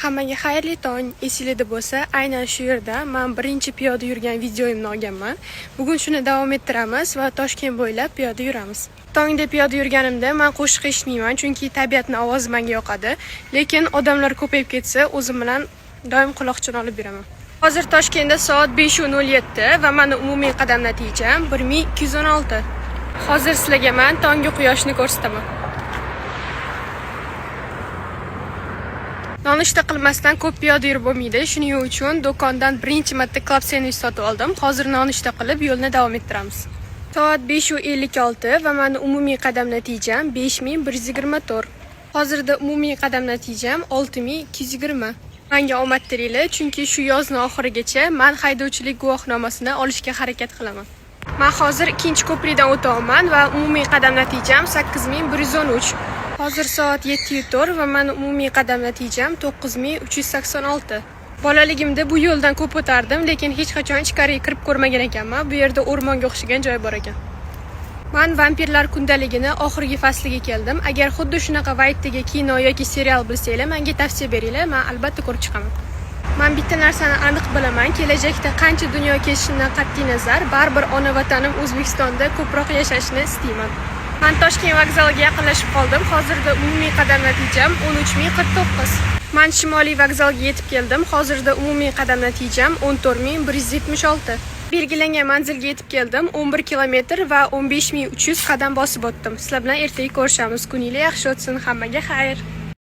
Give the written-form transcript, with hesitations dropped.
Hammaga xayrli tong. Esingizda bo'lsa, aynan shu yerda men birinchi piyoda yurgan videoyimni olganman. Bugun shuni davom ettiramiz va Toshkent bo'ylab piyoda yuramiz. Tongda piyoda yurganimda men qo'shiq eshitmayman, chunki tabiatning ovozi menga yoqadi. Lekin odamlar ko'payib ketsa, o'zim bilan doim quloqchin olib yuraman. Hozir Toshkentda soat 5:07 va meni umumiy qadam natijam 1216. Hozir sizlarga men tonggi quyoshni ko'rsataman. Nonushta qilmasdan ko'p piyoda yurib bo'lmaydi. Shuning uchun do'kondan birinchi marta klub sendvich sotib oldim. Hozir nonushta qilib yo'lni davom ettiramiz. Soat 5:56 va meni umumiy qadam natijam 5124. Hozirda umumiy qadam natijam 6220. Menga omad tilaylar, chunki shu yozning oxirigacha men haydovchilik guvohnomasini olishga harakat qilaman. Men hozir ikkinchi ko'prikdan o'taman va umumiy qadam natijam 8113. Hozir soat 7:04 va meni umumiy qadam natijam 9386. Bolaligimda bu yo'ldan ko'p o'tardim, lekin hech qachon ichkariga kirib ko'rmagan ekanman. Bu yerda o'rmonga o'xshagan joy bor ekan. Men Vampirlar kundaligini oxirgi fasliga keldim. Agar xuddi shunaqa vaytdagi kino yoki serial bilsanglar, menga tavsiya beringlar, men albatta ko'rib chiqaman. Men bitta narsani aniq bilaman, kelajakda qancha dunyo kesishidan qat'iy nazar, baribir ona vatanim O'zbekistonda ko'proq yashashni istayman. Men Toshkent vokzaliga yaqinlashib qoldim. Hozirda umumiy qadam natijam 13049. Men Shimoliy vokzalga yetib keldim. Hozirda umumiy qadam natijam 14176. Belgilangan manzilga yetib keldim. 11 kilometr va 15300 qadam bosib o'tdim. Sizlar bilan ertaga ko'rishamiz. Kuningiz yaxshi o'tsin. Hammaga xayr.